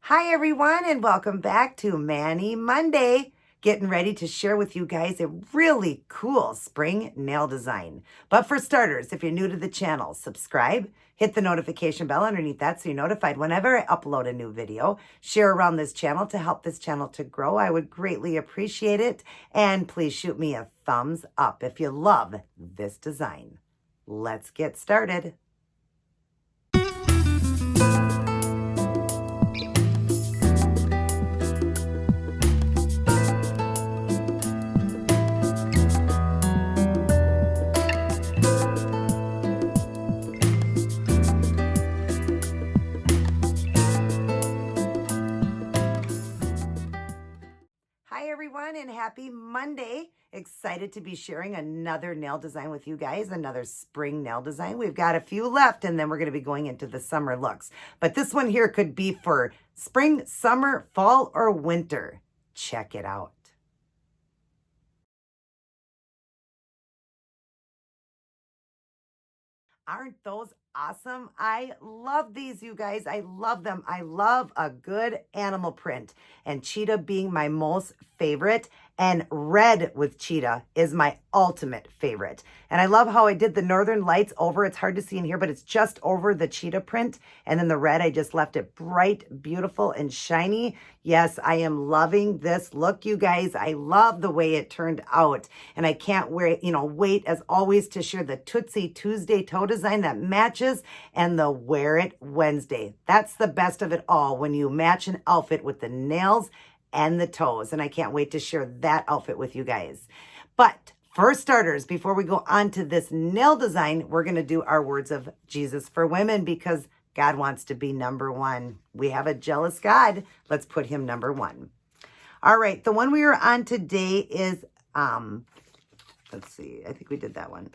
Hi everyone, and welcome back to Mani Monday. Getting ready to share with you guys a really cool spring nail design. But for starters, if you're new to the channel, subscribe, hit the notification bell underneath that so you're notified whenever I upload a new video. Share around this channel to help this channel to grow. I would greatly appreciate it. And please shoot me a thumbs up if you love this design. Let's get started. Hi everyone, and happy Monday. Excited to be sharing another nail design with you guys, another spring nail design. We've got a few left and then we're going to be going into the summer looks. But this one here could be for spring, summer, fall, or winter. Check it out. Aren't those awesome? I love these, you guys. I love them. I love a good animal print, and cheetah being my most favorite, and red with cheetah is my ultimate favorite. And I love how I did the Northern Lights over. It's hard to see in here, but it's just over the cheetah print. And then the red, I just left it bright, beautiful, and shiny. Yes, I am loving this look, you guys. I love the way it turned out. And I can't wait as always to share the Tootsie Tuesday toe design that matches and the Wear It Wednesday. That's the best of it all when you match an outfit with the nails and the toes. And I can't wait to share that outfit with you guys. But for starters, before we go on to this nail design, we're going to do our words of Jesus for women because God wants to be number one. We have a jealous God. Let's put him number one. All right. The one we are on today is, let's see. I think we did that one.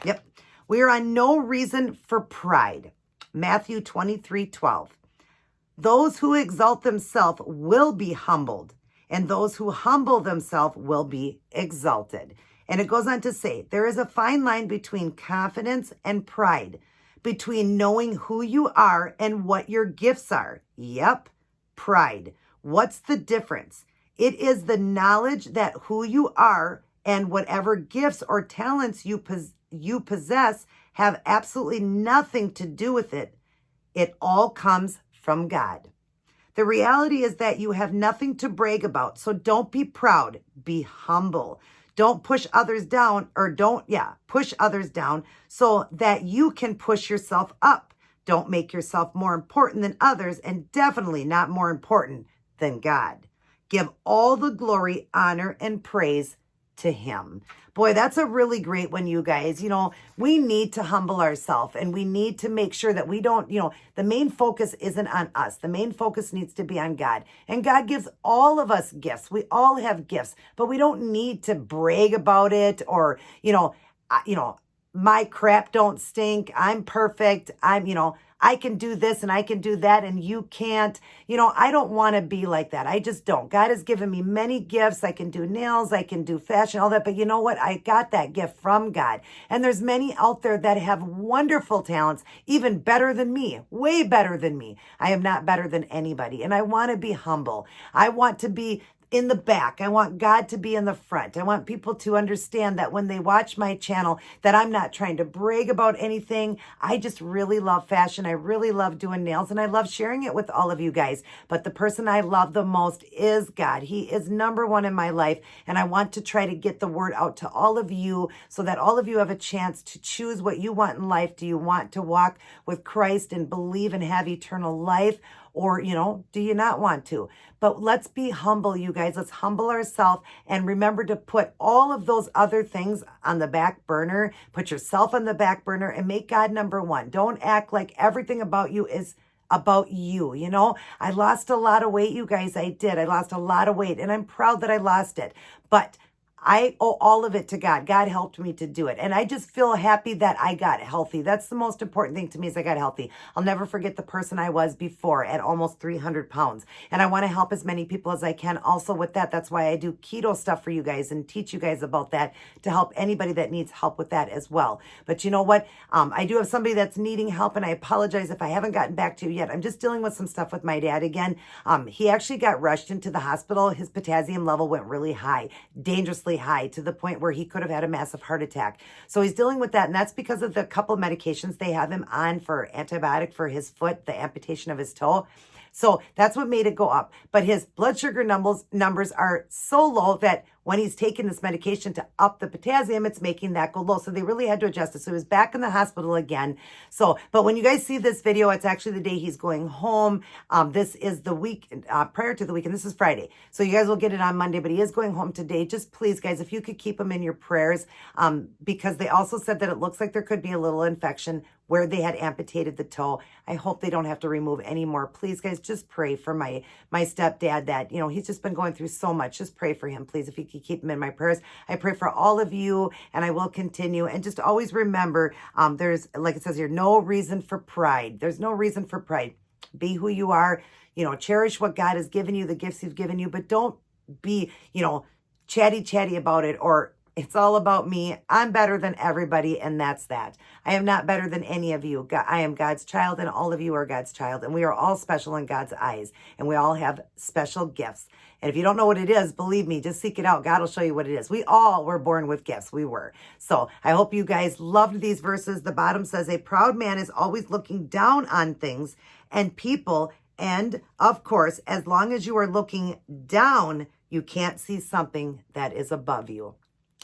Yep. We are on No Reason for Pride. Matthew 23:12. Those who exalt themselves will be humbled, and those who humble themselves will be exalted. And it goes on to say, there is a fine line between confidence and pride, between knowing who you are and what your gifts are. Yep, pride. What's the difference? It is the knowledge that who you are and whatever gifts or talents you possess have absolutely nothing to do with it. It all comes from God. The reality is that you have nothing to brag about. So don't be proud, be humble. Don't push others down push others down so that you can push yourself up. Don't make yourself more important than others and definitely not more important than God. Give all the glory, honor, and praise to him. Boy, that's a really great one, you guys. We need to humble ourselves and we need to make sure that we don't, the main focus isn't on us. The main focus needs to be on God. And God gives all of us gifts. We all have gifts, but we don't need to brag about it or, my crap don't stink. I'm perfect. I can do this and I can do that and you can't. I don't want to be like that. I just don't. God has given me many gifts. I can do nails, I can do fashion, all that. But you know what? I got that gift from God. And there's many out there that have wonderful talents, even better than me, way better than me. I am not better than anybody. And I want to be humble. I want to be in the back. I want God to be in the front. I want people to understand that when they watch my channel, that I'm not trying to brag about anything. I just really love fashion. I really love doing nails and I love sharing it with all of you guys. But the person I love the most is God. He is number one in my life. And I want to try to get the word out to all of you so that all of you have a chance to choose what you want in life. Do you want to walk with Christ and believe and have eternal life? Or, do you not want to? But let's be humble, you guys. Let's humble ourselves and remember to put all of those other things on the back burner. Put yourself on the back burner and make God number one. Don't act like everything about you is about you. I lost a lot of weight, you guys. I did. I lost a lot of weight and I'm proud that I lost it. But I owe all of it to God. God helped me to do it. And I just feel happy that I got healthy. That's the most important thing to me is I got healthy. I'll never forget the person I was before at almost 300 pounds. And I want to help as many people as I can also with that. That's why I do keto stuff for you guys and teach you guys about that to help anybody that needs help with that as well. But you know what? I do have somebody that's needing help, and I apologize if I haven't gotten back to you yet. I'm just dealing with some stuff with my dad again. He actually got rushed into the hospital. His potassium level went really high, dangerously high, to the point where he could have had a massive heart attack. So he's dealing with that, and that's because of the couple medications they have him on for antibiotic for his foot, the amputation of his toe. So that's what made it go up. But his blood sugar numbers are so low that when he's taking this medication to up the potassium, it's making that go low. So they really had to adjust it. So he was back in the hospital again. So, but when you guys see this video, it's actually the day he's going home. This is the week prior to the weekend. This is Friday. So you guys will get it on Monday, but he is going home today. Just please, guys, if you could keep him in your prayers, because they also said that it looks like there could be a little infection where they had amputated the toe. I hope they don't have to remove any more. Please, guys, just pray for my stepdad that, you know, he's just been going through so much. Just pray for him, please, if you could keep him in my prayers. I pray for all of you, and I will continue. And just always remember, there's, like it says here, no reason for pride. There's no reason for pride. Be who you are. You know, cherish what God has given you, the gifts he's given you, but don't be, you know, chatty about it, or it's all about me. I'm better than everybody, and that's that. I am not better than any of you. I am God's child, and all of you are God's child, and we are all special in God's eyes, and we all have special gifts. And if you don't know what it is, believe me, just seek it out. God will show you what it is. We all were born with gifts. We were. So I hope you guys loved these verses. The bottom says, a proud man is always looking down on things and people. And of course, as long as you are looking down, you can't see something that is above you.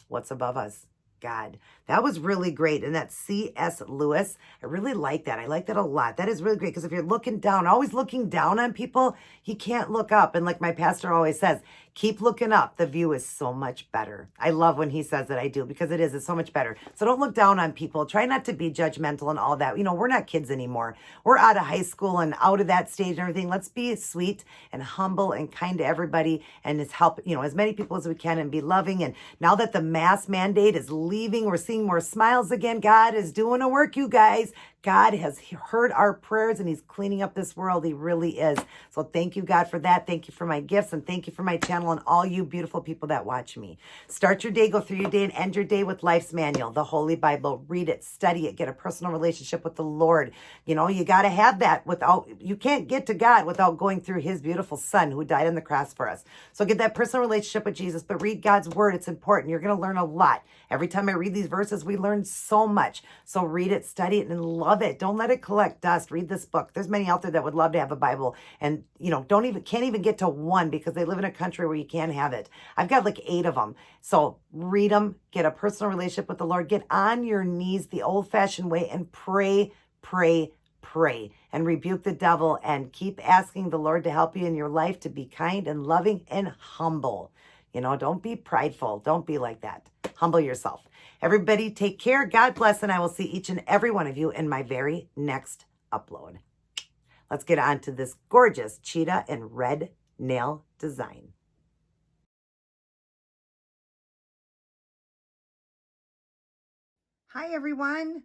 What's above us? God. That was really great. And that C.S. Lewis, I really like that. I like that a lot. That is really great, because if you're looking down, always looking down on people, you can't look up. And like my pastor always says, keep looking up. The view is so much better. I love when he says that. I do, because it is. It's so much better. So don't look down on people. Try not to be judgmental and all that. You know, we're not kids anymore. We're out of high school and out of that stage and everything. Let's be sweet and humble and kind to everybody, and just help, you know, as many people as we can, and be loving. And now that the mask mandate is leaving, we're seeing more smiles again. God is doing a work, you guys. God has heard our prayers, and he's cleaning up this world. He really is. So thank you, God, for that. Thank you for my gifts, and thank you for my channel and all you beautiful people that watch me. Start your day, go through your day, and end your day with Life's Manual, the Holy Bible. Read it, study it, get a personal relationship with the Lord. You know, you got to have that. You can't get to God without going through his beautiful son who died on the cross for us. So get that personal relationship with Jesus, but read God's word. It's important. You're going to learn a lot. Every time I read these verses, we learn so much. So read it, study it, and love it. Don't let it collect dust. Read this book. There's many out there that would love to have a Bible, and you know, can't even get to one, because they live in a country where you can't have it. I've got like 8 of them. So read them, get a personal relationship with the Lord, get on your knees the old-fashioned way, and pray, and rebuke the devil, and keep asking the Lord to help you in your life to be kind and loving and humble. You know, don't be prideful. Don't be like that. Humble yourself. Everybody take care. God bless. And I will see each and every one of you in my very next upload. Let's get on to this gorgeous cheetah and red nail design. Hi, everyone.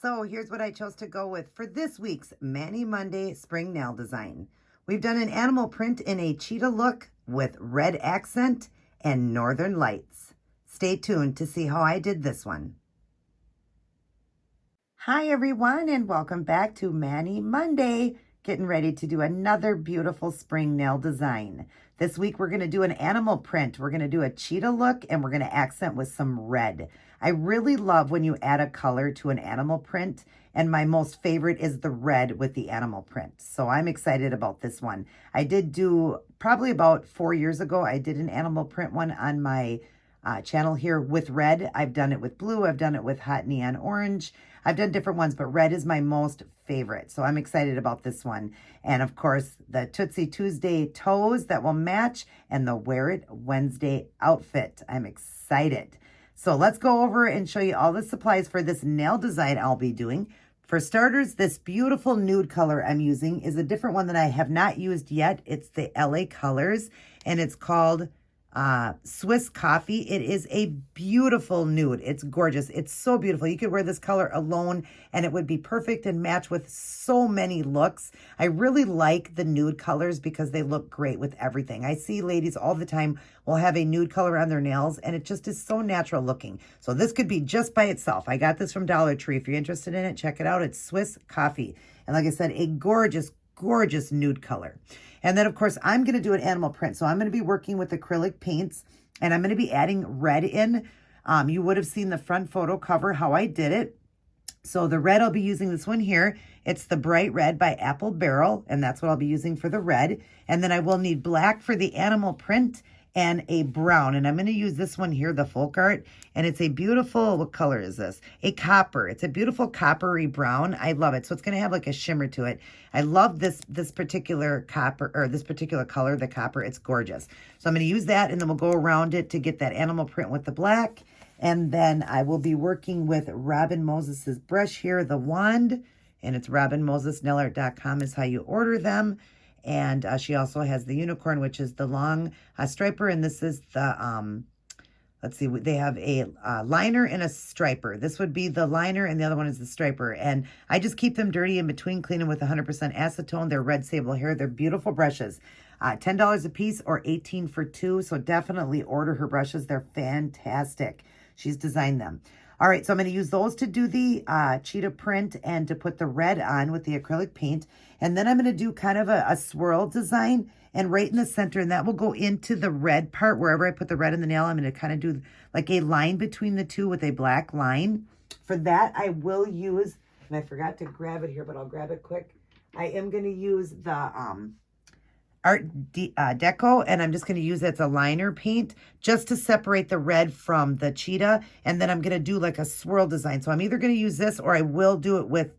So here's what I chose to go with for this week's Mani Monday spring nail design. We've done an animal print in a cheetah look with red accent and northern lights. Stay tuned to see how I did this one. Hi everyone, and welcome back to Mani Monday. Getting ready to do another beautiful spring nail design. This week we're going to do an animal print. We're going to do a cheetah look, and we're going to accent with some red. I really love when you add a color to an animal print, and my most favorite is the red with the animal print. So I'm excited about this one. I did do, probably about 4 years ago, I did an animal print one on my channel here with red. I've done it with blue. I've done it with hot neon orange. I've done different ones, but red is my most favorite. So I'm excited about this one. And of course, the Tootsie Tuesday toes that will match, and the Wear It Wednesday outfit. I'm excited. So let's go over and show you all the supplies for this nail design I'll be doing. For starters, this beautiful nude color I'm using is a different one that I have not used yet. It's the LA Colors, and it's called Swiss Coffee. It is a beautiful nude. It's gorgeous. It's so beautiful. You could wear this color alone and it would be perfect and match with so many looks. I really like the nude colors because they look great with everything. I see ladies all the time will have a nude color on their nails and it just is so natural looking. So this could be just by itself. I got this from Dollar Tree. If you're interested in it, check it out. It's Swiss Coffee. And like I said, a gorgeous, gorgeous nude color. And then, of course, I'm going to do an animal print. So I'm going to be working with acrylic paints, and I'm going to be adding red in. You would have seen the front photo cover, how I did it. So the red, I'll be using this one here. It's the Bright Red by Apple Barrel, and that's what I'll be using for the red. And then I will need black for the animal print and a brown. And I'm going to use this one here, the folk art. And it's a beautiful, what color is this? A copper. It's a beautiful coppery brown. I love it. So it's going to have like a shimmer to it. I love this particular copper, or this particular color, the copper. It's gorgeous. So I'm going to use that, and then we'll go around it to get that animal print with the black. And then I will be working with Robin Moses's brush here, the wand. And it's robinmosesnailart.com is how you order them. And she also has the unicorn, which is the long striper. And this is the, let's see, they have a liner and a striper. This would be the liner and the other one is the striper. And I just keep them dirty in between, clean them with 100% acetone. They're red sable hair. They're beautiful brushes. $10 a piece or $18 for two. So definitely order her brushes. They're fantastic. She's designed them. All right, so I'm going to use those to do the cheetah print and to put the red on with the acrylic paint. And then I'm going to do kind of a swirl design and right in the center, and that will go into the red part. Wherever I put the red in the nail, I'm going to kind of do like a line between the two with a black line. For that, I will use, and I forgot to grab it here, but I'll grab it quick. I am going to use the Art Deco, and I'm just going to use it as a liner paint just to separate the red from the cheetah. And then I'm going to do like a swirl design. So I'm either going to use this or I will do it with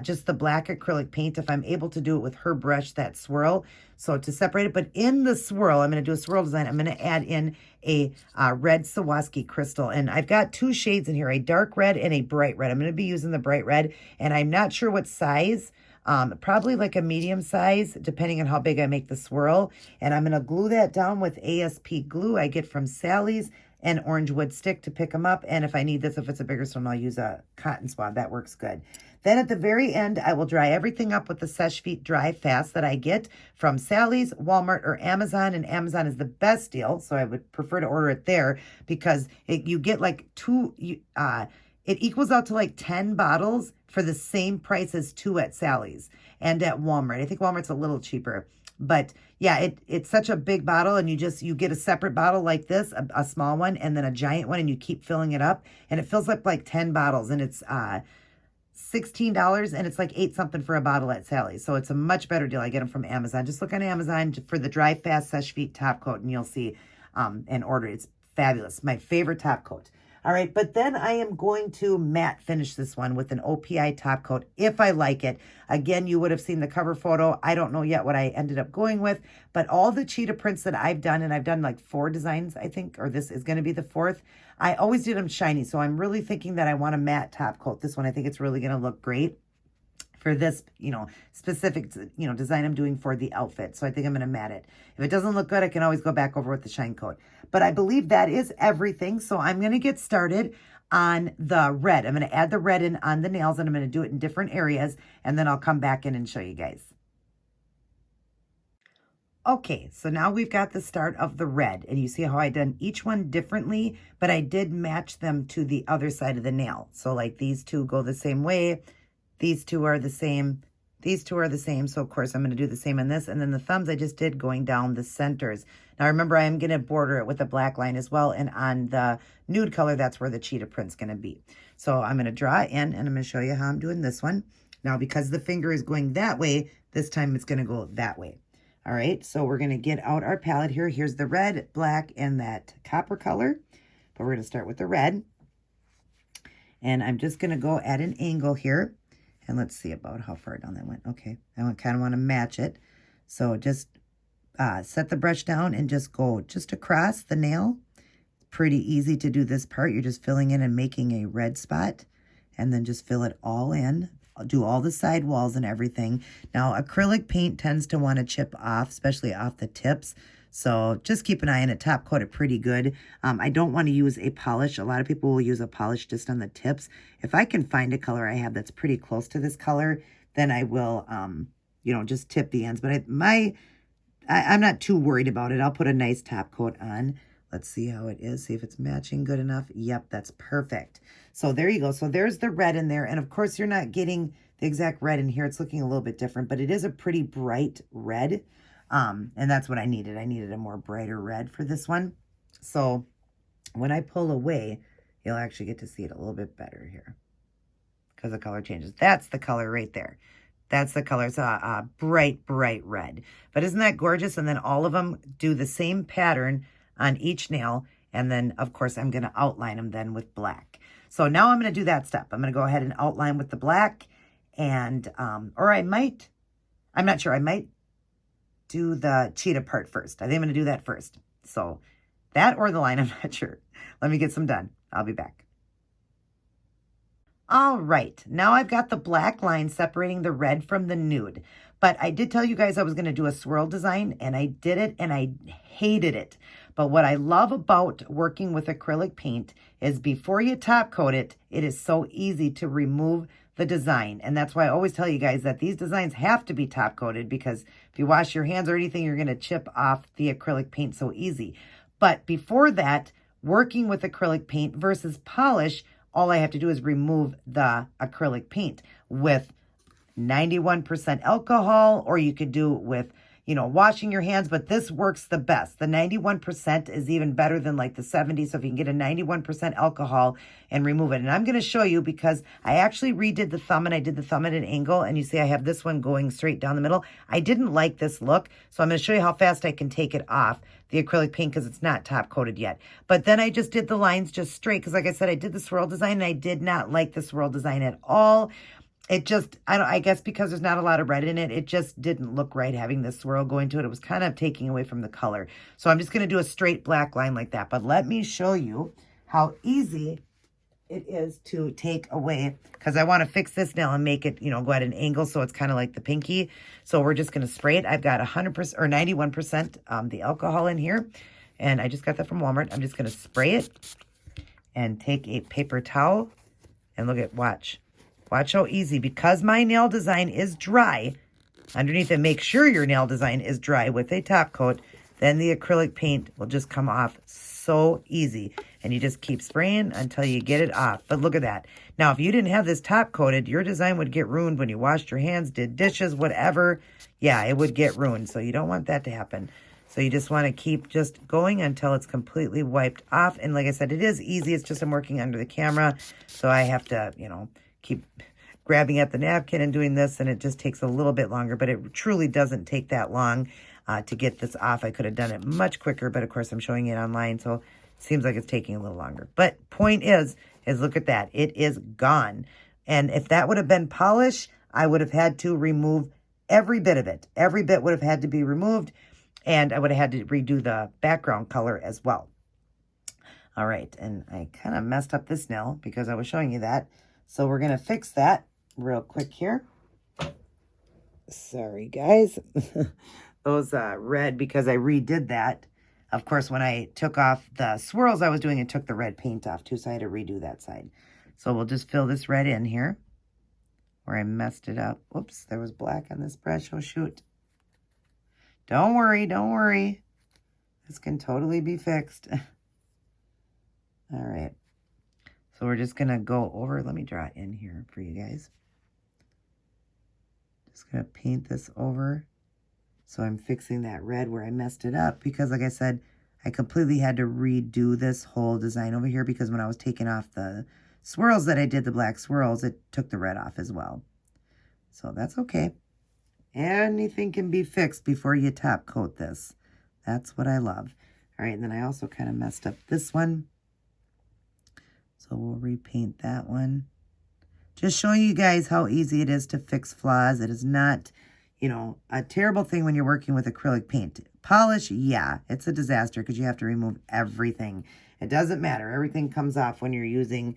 just the black acrylic paint if I'm able to do it with her brush, that swirl. So to separate it, but in the swirl, I'm going to do a swirl design. I'm going to add in a red Swarovski crystal. And I've got two shades in here, a dark red and a bright red. I'm going to be using the bright red, and I'm not sure what size. Probably like a medium size, depending on how big I make the swirl. And I'm going to glue that down with ASP glue I get from Sally's and orange wood stick to pick them up. And if I need this, if it's a bigger swim, I'll use a cotton swab. That works good. Then at the very end, I will dry everything up with the Seche Vite Dry Fast that I get from Sally's, Walmart, or Amazon. And Amazon is the best deal, so I would prefer to order it there because you get like it equals out to like 10 bottles for the same price as 2 at Sally's and at Walmart. I think Walmart's a little cheaper. But yeah, it's such a big bottle, and you get a separate bottle like this, a small one, and then a giant one, and you keep filling it up. And it fills up like 10 bottles, and it's $16, and it's like 8 something for a bottle at Sally's. So it's a much better deal. I get them from Amazon. Just look on Amazon for the Dry Fast Seche Vite top coat, and you'll see and order it. It's fabulous. My favorite top coat. All right, but then I am going to matte finish this one with an OPI top coat if I like it. Again, you would have seen the cover photo. I don't know yet what I ended up going with, but all the cheetah prints that I've done, and I've done like 4 designs, I think, or this is going to be the 4th. I always did them shiny, so I'm really thinking that I want a matte top coat. This one, I think it's really going to look great for this, specific, design I'm doing for the outfit. So I think I'm going to matte it. If it doesn't look good, I can always go back over with the shine coat. But I believe that is everything. So I'm going to get started on the red. I'm going to add the red in on the nails, and I'm going to do it in different areas. And then I'll come back in and show you guys. Okay, so now we've got the start of the red, and you see how I done each one differently, but I did match them to the other side of the nail. So like these two go the same way. These two are the same. These two are the same. So, of course, I'm going to do the same on this. And then the thumbs I just did going down the centers. Now, remember, I am going to border it with a black line as well. And on the nude color, that's where the cheetah print's going to be. So I'm going to draw in, and I'm going to show you how I'm doing this one. Now, because the finger is going that way, this time it's going to go that way. All right, so we're going to get out our palette here. Here's the red, black, and that copper color. But we're going to start with the red. And I'm just going to go at an angle here. And let's see about how far down that went. Okay, I kind of want to match it. So just set the brush down and just go just across the nail. Pretty easy to do this part. You're just filling in and making a red spot. And then just fill it all in. I'll do all the side walls and everything. Now, acrylic paint tends to want to chip off, especially off the tips. So just keep an eye on it. Top coat it pretty good. I don't want to use a polish. A lot of people will use a polish just on the tips. If I can find a color I have that's pretty close to this color, then I will, you know, just tip the ends. But I'm not too worried about it. I'll put a nice top coat on. Let's see how it is. See if it's matching good enough. Yep, that's perfect. So there you go. So there's the red in there. And of course, you're not getting the exact red in here. It's looking a little bit different, but it is a pretty bright red. And that's what I needed. I needed a more brighter red for this one. So when I pull away, you'll actually get to see it a little bit better here because the color changes. That's the color right there. That's the color. It's a bright, bright red. But isn't that gorgeous? And then all of them do the same pattern on each nail. And then, of course, I'm going to outline them then with black. So now I'm going to do that step. I'm going to go ahead and outline with the black. And, or I'm not sure. I might do the cheetah part first. I think I'm going to do that first. So that or the line, I'm not sure. Let me get some done. I'll be back. All right, now I've got the black line separating the red from the nude. But I did tell you guys I was going to do a swirl design, and I did it, and I hated it. But what I love about working with acrylic paint is before you top coat it, it is so easy to remove the design. And that's why I always tell you guys that these designs have to be top coated, because if you wash your hands or anything, you're going to chip off the acrylic paint so easy. But before that, working with acrylic paint versus polish, all I have to do is remove the acrylic paint with 91% alcohol, or you could do it with, you know, washing your hands, but this works the best. The 91% is even better than like the 70. So if you can get a 91% alcohol and remove it. And I'm going to show you because I actually redid the thumb, and I did the thumb at an angle, and you see I have this one going straight down the middle. I didn't like this look, so I'm going to show you how fast I can take it off the acrylic paint because it's not top coated yet. But then I just did the lines just straight because, like I said, I did the swirl design, and I did not like the swirl design at all. It just, I guess because there's not a lot of red in it, it just didn't look right having this swirl going to it. It was kind of taking away from the color. So I'm just going to do a straight black line like that. But let me show you how easy it is to take away, because I want to fix this nail and make it, you know, go at an angle so it's kind of like the pinky. So we're just going to spray it. I've got 100% or 91% the alcohol in here, and I just got that from Walmart. I'm just going to spray it and take a paper towel and look at, watch how easy, because my nail design is dry underneath it. Make sure your nail design is dry with a top coat. Then the acrylic paint will just come off so easy. And you just keep spraying until you get it off. But look at that. Now, if you didn't have this top coated, your design would get ruined when you washed your hands, did dishes, whatever. Yeah, it would get ruined. So you don't want that to happen. So you just want to keep just going until it's completely wiped off. And like I said, it is easy. It's just I'm working under the camera. So I have to, you know, keep grabbing at the napkin and doing this, and it just takes a little bit longer, but it truly doesn't take that long to get this off. I could have done it much quicker, but of course I'm showing it online, so it seems like it's taking a little longer. But point is look at that. It is gone. And if that would have been polish, I would have had to remove every bit of it. Every bit would have had to be removed, and I would have had to redo the background color as well. All right, and I kind of messed up this nail because I was showing you that. So we're going to fix that real quick here. Sorry, guys. Those red, because I redid that. Of course, when I took off the swirls I was doing, it took the red paint off too, so I had to redo that side. So we'll just fill this red in here where I messed it up. Whoops, there was black on this brush. Oh, shoot. Don't worry, don't worry. This can totally be fixed. All right. So we're just going to go over, let me draw it in here for you guys. Just going to paint this over. So I'm fixing that red where I messed it up because, like I said, I completely had to redo this whole design over here because when I was taking off the swirls that I did, the black swirls, it took the red off as well. So that's okay. Anything can be fixed before you top coat this. That's what I love. All right, and then I also kind of messed up this one. So we'll repaint that one. Just showing you guys how easy it is to fix flaws. It is not, you know, a terrible thing when you're working with acrylic paint. Polish, yeah, it's a disaster because you have to remove everything. It doesn't matter. Everything comes off when you're using,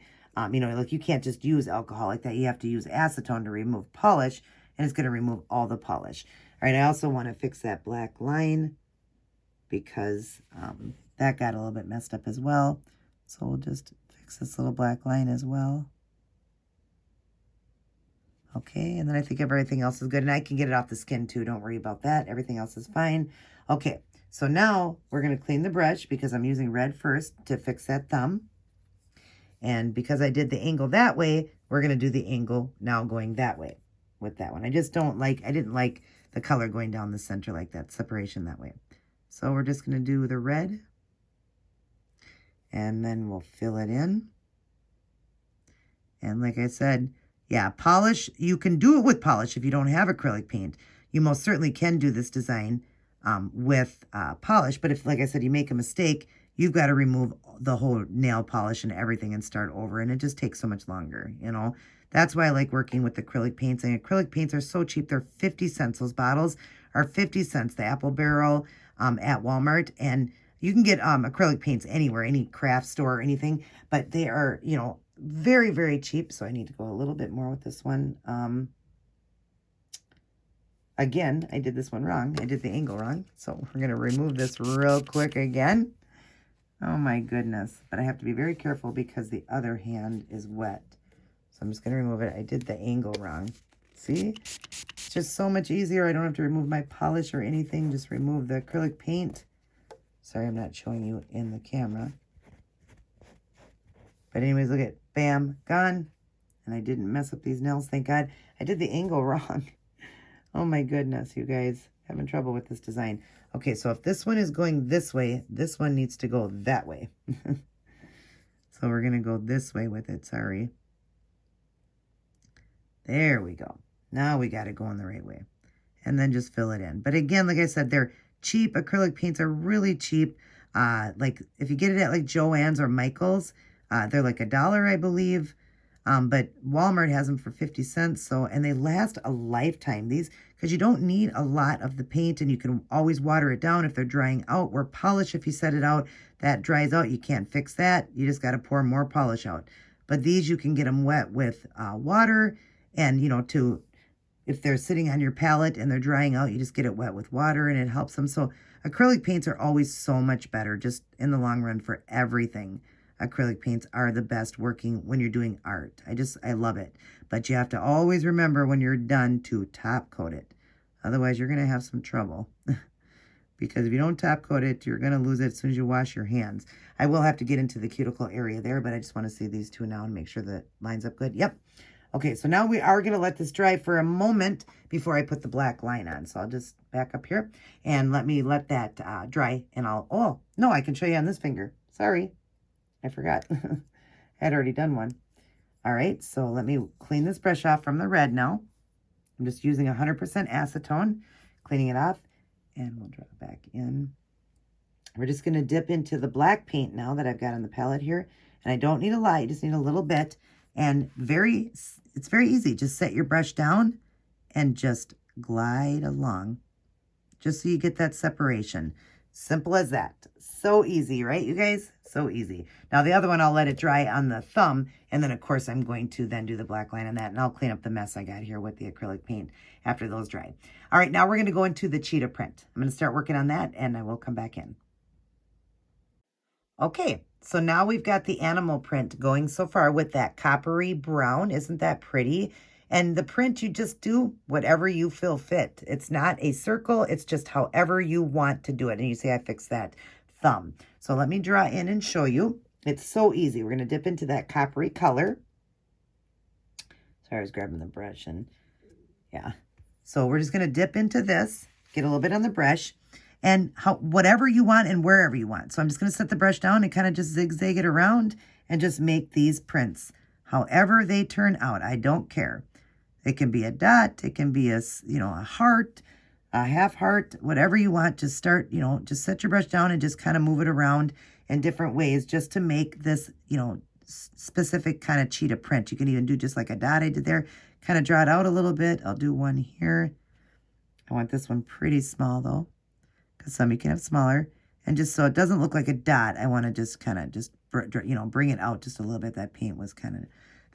you know, like you can't just use alcohol like that. You have to use acetone to remove polish, and it's going to remove all the polish. All right, I also want to fix that black line. because that got a little bit messed up as well. So we'll just fix this little black line as well. Okay, and then I think everything else is good. And I can get it off the skin too. Don't worry about that. Everything else is fine. Okay, so now we're going to clean the brush because I'm using red first to fix that thumb. And because I did the angle that way, we're going to do the angle now going that way with that one. I didn't like the color going down the center like that, separation that way. So we're just going to do the red. And then we'll fill it in. And like I said, yeah, polish, you can do it with polish if you don't have acrylic paint. You most certainly can do this design with polish. But if, like I said, you make a mistake, you've got to remove the whole nail polish and everything and start over. And it just takes so much longer, you know. That's why I like working with acrylic paints. And acrylic paints are so cheap. They're 50 cents. Those bottles are 50 cents. The Apple Barrel at Walmart. And you can get acrylic paints anywhere, any craft store or anything. But they are, you know, very, very cheap. So I need to go a little bit more with this one. Again, I did this one wrong. I did the angle wrong. So we're going to remove this real quick again. Oh my goodness. But I have to be very careful because the other hand is wet. So I'm just going to remove it. I did the angle wrong. See? It's just so much easier. I don't have to remove my polish or anything. Just remove the acrylic paint. Sorry, I'm not showing you in the camera. But anyways, look at, bam, gone. And I didn't mess up these nails, thank God. I did the angle wrong. Oh my goodness, you guys. Having trouble with this design. Okay, so if this one is going this way, this one needs to go that way. So we're going to go this way with it, sorry. There we go. Now we got it going the right way. And then just fill it in. But again, like I said, they're cheap. Acrylic paints are really cheap. Like if you get it at like Joann's or Michael's, they're like $1, I believe. But Walmart has them for 50 cents. So, and they last a lifetime. These, because you don't need a lot of the paint and you can always water it down if they're drying out. Where polish, if you set it out, that dries out. You can't fix that. You just got to pour more polish out. But these, you can get them wet with water. And, you know, if they're sitting on your palette and they're drying out, you just get it wet with water and it helps them. So acrylic paints are always so much better just in the long run for everything. Acrylic paints are the best working when you're doing art. I love it. But you have to always remember when you're done to top coat it. Otherwise, you're going to have some trouble. Because if you don't top coat it, you're going to lose it as soon as you wash your hands. I will have to get into the cuticle area there, but I just want to see these two now and make sure that it lines up good. Yep. Okay, so now we are going to let this dry for a moment before I put the black line on. So I'll just back up here and let that dry. And oh, no, I can show you on this finger. Sorry, I forgot. I had already done one. All right, so let me clean this brush off from the red now. I'm just using 100% acetone, cleaning it off, and we'll drop it back in. We're just going to dip into the black paint now that I've got on the palette here. And I don't need a lot, you just need a little bit. And it's very easy. Just set your brush down and just glide along. Just so you get that separation. Simple as that. So easy, right, you guys? So easy. Now, the other one, I'll let it dry on the thumb. And then, of course, I'm going to then do the black line on that. And I'll clean up the mess I got here with the acrylic paint after those dry. All right, now we're going to go into the cheetah print. I'm going to start working on that, and I will come back in. Okay, so now we've got the animal print going so far with that coppery brown. Isn't that pretty? And the print, you just do whatever you feel fit. It's not a circle. It's just however you want to do it. And you see I fixed that thumb. So let me draw in and show you. It's so easy. We're going to dip into that coppery color. Sorry, I was grabbing the brush and yeah. So we're just going to dip into this, get a little bit on the brush. And whatever you want and wherever you want. So I'm just going to set the brush down and kind of just zigzag it around and just make these prints. However they turn out, I don't care. It can be a dot, it can be a heart, a half heart, whatever you want. Just start, just set your brush down and just kind of move it around in different ways just to make this, specific kind of cheetah print. You can even do just like a dot I did there. Kind of draw it out a little bit. I'll do one here. I want this one pretty small though. Some you can have smaller, and just so it doesn't look like a dot, I want to just kind of bring it out just a little bit. That paint was kind of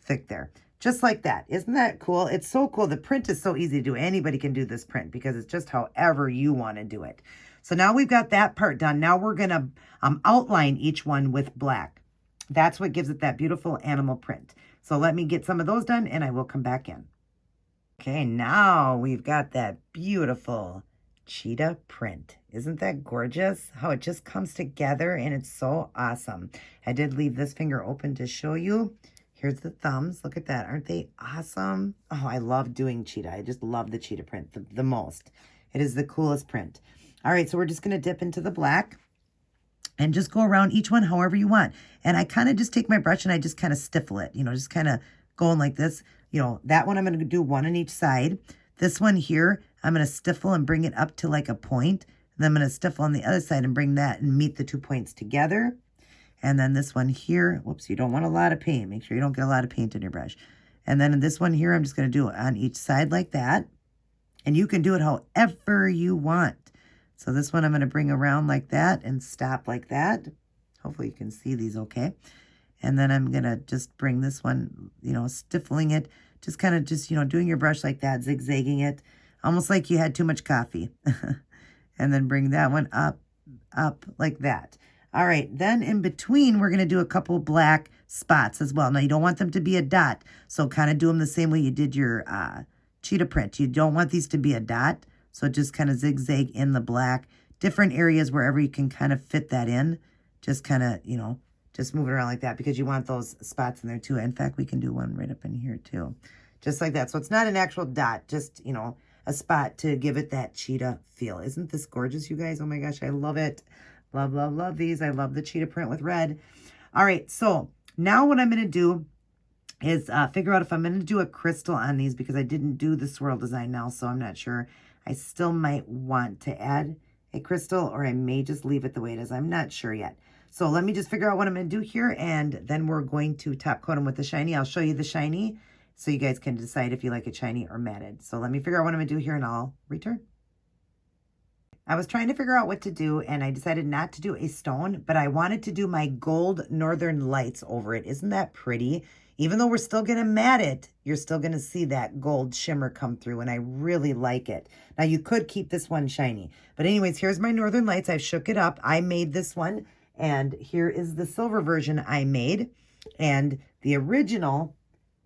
thick there, just like that. Isn't that cool? It's so cool. The print is so easy to do. Anybody can do this print because it's just however you want to do it. So now we've got that part done. Now we're going to outline each one with black. That's what gives it that beautiful animal print. So let me get some of those done and I will come back in. Okay, now we've got that beautiful cheetah print. Isn't that gorgeous? How it just comes together and it's so awesome. I did leave this finger open to show you. Here's the thumbs. Look at that. Aren't they awesome? Oh, I love doing cheetah. I just love the cheetah print the most. It is the coolest print. All right, so we're just going to dip into the black and just go around each one however you want. And I kind of just take my brush and I just kind of stiffle it, you know, just kind of going like this. You know, that one I'm going to do one on each side. This one here, I'm going to stiffle and bring it up to like a point. And then I'm going to stiffle on the other side and bring that and meet the 2 points together. And then this one here, whoops, you don't want a lot of paint. Make sure you don't get a lot of paint in your brush. And then in this one here, I'm just going to do it on each side like that. And you can do it however you want. So this one I'm going to bring around like that and stop like that. Hopefully you can see these okay. And then I'm going to just bring this one, you know, stiffling it. Just kind of just, you know, doing your brush like that, zigzagging it. Almost like you had too much coffee. And then bring that one up like that. All right, then in between, we're going to do a couple black spots as well. Now, you don't want them to be a dot, so kind of do them the same way you did your cheetah print. You don't want these to be a dot, so just kind of zigzag in the black. Different areas wherever you can kind of fit that in. Just kind of, you know, just move it around like that because you want those spots in there too. In fact, we can do one right up in here too. Just like that. So it's not an actual dot, just, you know, a spot to give it that cheetah feel. Isn't this gorgeous, you guys? Oh my gosh, I love it. Love, love, love these. I love the cheetah print with red. All right, so now what I'm going to do is figure out if I'm going to do a crystal on these because I didn't do the swirl design now, so I'm not sure. I still might want to add a crystal or I may just leave it the way it is. I'm not sure yet. So let me just figure out what I'm going to do here, and then we're going to top coat them with the shiny. I'll show you the shiny so you guys can decide if you like it shiny or matted. So let me figure out what I'm going to do here, and I'll return. I was trying to figure out what to do, and I decided not to do a stone, but I wanted to do my gold Northern Lights over it. Isn't that pretty? Even though we're still going to mat it, you're still going to see that gold shimmer come through, and I really like it. Now, you could keep this one shiny. But anyways, here's my Northern Lights. I shook it up. I made this one, and here is the silver version I made. And the original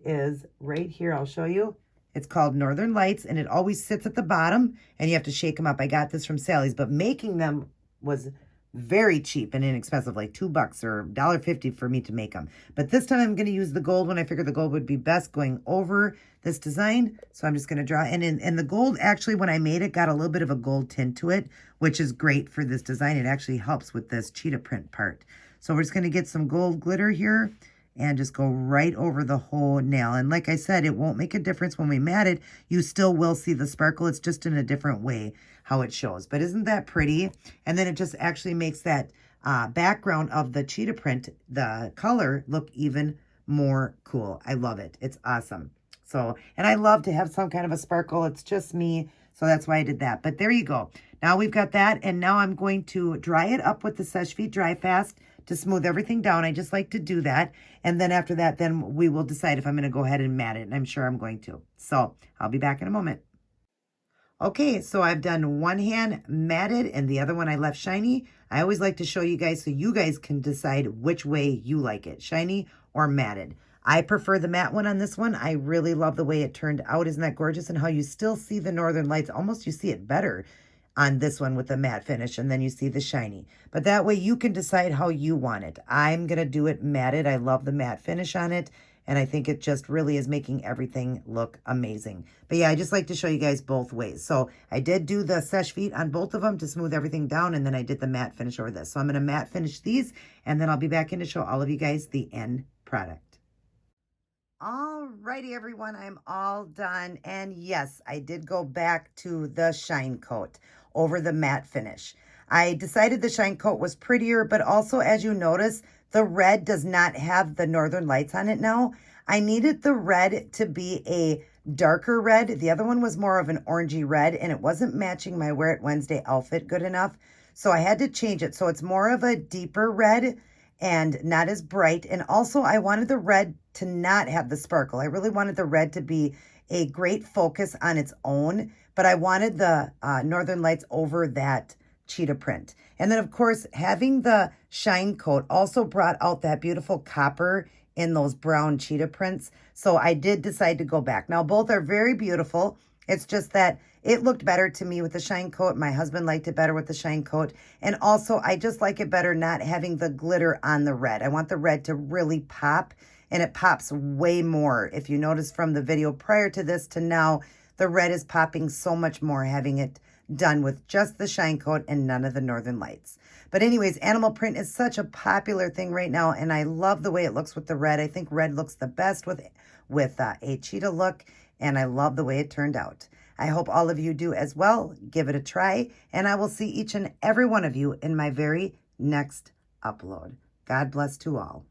is right here. I'll show you. It's called Northern Lights, and it always sits at the bottom, and you have to shake them up. I got this from Sally's, but making them was very cheap and inexpensive, like $2 or $1.50 for me to make them. But this time I'm going to use the gold one. I figured the gold would be best going over this design, so I'm just going to draw. And the gold, actually, when I made it, got a little bit of a gold tint to it, which is great for this design. It actually helps with this cheetah print part. So we're just going to get some gold glitter here and just go right over the whole nail. And like I said, it won't make a difference when we mat it. You still will see the sparkle. It's just in a different way how it shows. But isn't that pretty? And then it just actually makes that background of the cheetah print, the color, look even more cool. I love it. It's awesome. So, and I love to have some kind of a sparkle. It's just me. So that's why I did that. But there you go. Now we've got that. And now I'm going to dry it up with the Seche Vite Dry Fast to smooth everything down. I just like to do that. And then after that, then we will decide if I'm going to go ahead and mat it. And I'm sure I'm going to. So I'll be back in a moment. Okay, so I've done one hand matted and the other one I left shiny. I always like to show you guys so you guys can decide which way you like it, shiny or matted. I prefer the matte one on this one. I really love the way it turned out. Isn't that gorgeous? And how you still see the Northern Lights. Almost you see it better on this one with the matte finish, and then you see the shiny. But that way you can decide how you want it. I'm going to do it matted. I love the matte finish on it, and I think it just really is making everything look amazing. But yeah, I just like to show you guys both ways. So I did do the Seche Vite on both of them to smooth everything down, and then I did the matte finish over this. So I'm going to matte finish these, and then I'll be back in to show all of you guys the end product. Alrighty, everyone, I'm all done. And yes, I did go back to the shine coat over the matte finish. I decided the shine coat was prettier, but also, as you notice, the red does not have the Northern Lights on it now. I needed the red to be a darker red. The other one was more of an orangey red, and it wasn't matching my Wear It Wednesday outfit good enough. So I had to change it. So it's more of a deeper red and not as bright. And also I wanted the red to not have the sparkle. I really wanted the red to be a great focus on its own, but I wanted the Northern Lights over that cheetah print. And then of course, having the shine coat also brought out that beautiful copper in those brown cheetah prints. So I did decide to go back. Now both are very beautiful. It's just that it looked better to me with the shine coat. My husband liked it better with the shine coat. And also I just like it better not having the glitter on the red. I want the red to really pop, and it pops way more. If you notice from the video prior to this to now, the red is popping so much more having it done with just the shine coat and none of the Northern Lights. But anyways, animal print is such a popular thing right now, and I love the way it looks with the red. I think red looks the best with a cheetah look, and I love the way it turned out. I hope all of you do as well. Give it a try, and I will see each and every one of you in my very next upload. God bless to all.